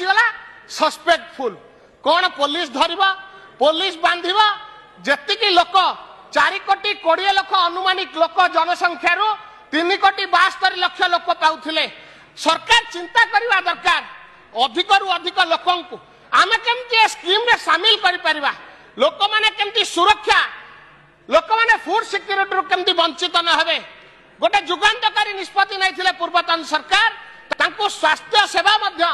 आसीगला सस्पेक्टफुल कौन police धरिबा police बांधिबा जेतिकी लोक 4,20,00,000 अनुमानिक लोक जनसंख्या 3,72 लाख लोक पाउथिले सरकार चिंता करवा दरकार अधिक रु अधिक लोकों को आमे केमती स्कीम रे शामिल करि परिबा लोक माने केमती सुरक्षा लोक माने फूड सिक्योरिटी रु केमती वंचित न हेबे गोटे जुगान्तकारी निष्पत्ति नै थिले पूर्वतन सरकार तांको स्वास्थ्य सेवा मध्य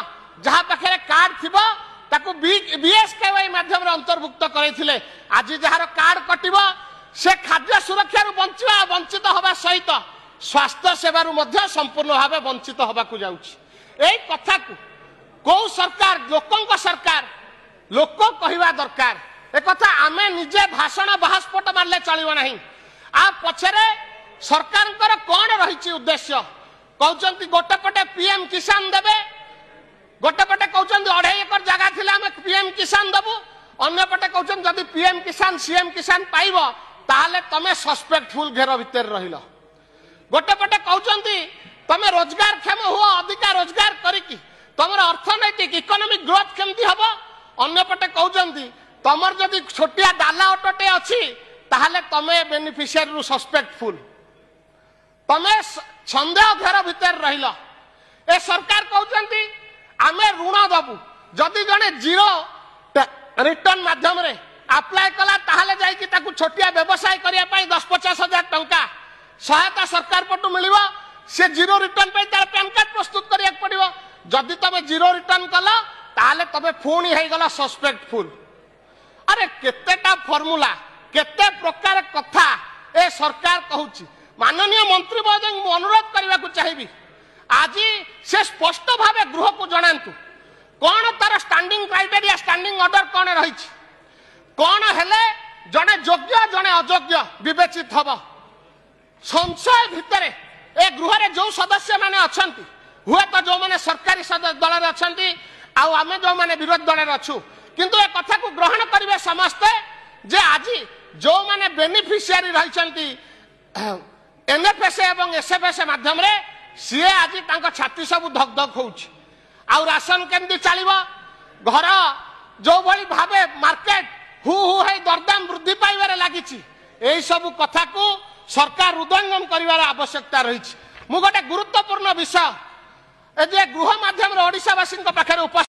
जहा पाखे कार्ड थिबो ताकू बीएसकेवाई माध्यम रे अंतर्भुक्त करैथिले आज जहार कार्ड कटिबो से खाद्य सुरक्षा रु वंचित होबा सहित स्वास्थ्य सेवा रु मध्य संपूर्ण भावे वंचित होबा को जाउछि एई कथा को सरकार लोकों को सरकार लोक कहवा दरकार ए कथा आमे निजे भाषण बहास्फोट मारले चलिबो नहीं आ पछरे सरकार कौन रही उद्देश्य कहते गोटे पटे पीएम किसान देवे गोटे पटे कहते 2.5 एकर जगह थिला हमें पीएम किसान देबू अन्य पटे कहते जदि पीएम किसान सीएम किसान पाइब ताहले तमे सस्पेक्टफुल घेर भितर रहिलो गोटे पटे कहते तमे रोजगार क्षम हो अधिका रोजगार करिकी तमर अर्थनैतिक इकोनॉमिक ग्रोथ केमती हबो अन्य पटे कहते तमर जदि छोटिया डाला ऑटोटे अछि ताहले तमे बेनिफिशियरी रु सस्पेक्टफुल तमे संदेह घेर भितर रहिल ए सरकार कहते आमे ऋण दबु जदि जने जीरो रिटर्न माध्यम रे अप्लाई कला ताहले जाई कि ताकू छोटिया व्यवसाय करिया पई 10-50 हजार टंका सहायता सरकार पटु मिलिबो से जीरो रिटर्न पे तार पैन कार्ड प्रस्तुत करिया पड़िबो जदि तमे जीरो रिटर्न कला ताहले तमे फोनी हे गला सस्पेक्टफुल अरे केतेटा फार्मूला केते प्रकार कथा ए सरकार कहूची माननीय मंत्री महोदय को अनुरोध करने को चाहिए आज से स्पष्ट भाव गृह को जनातु कौन तार स्टैंडिंग क्राइटेरिया स्टैंडिंग ऑर्डर कौन रही कौन हेले जड़े योग्य जड़े अयोग्य विवेचित हम संशय भितर ए गृह रे जो सदस्य माने अछंती हुए तो जो माने सरकारी दल रे अछंती आमे जो माने विरोध दल रे अछु किंतु ए कथा को ग्रहण करिवे समस्ते जे आज जो माने बेनिफिशियरी रहिसंती एनएफएस एवं एसएफएस माध्यम रे सीए आज तांको छाती सब धक धक होउछि आ राशन केमती चलिबो घर जो भली भाबे मार्केट हु है दरदाम वृद्धि पाइबारे लागिछि एई सब कथा को सरकार हृदयंगम करिवार आवश्यकता रहिछि मु गोटे गुरुत्वपूर्ण विषय ए जे गृह माध्यम रे ओडिसा वासी पाखरे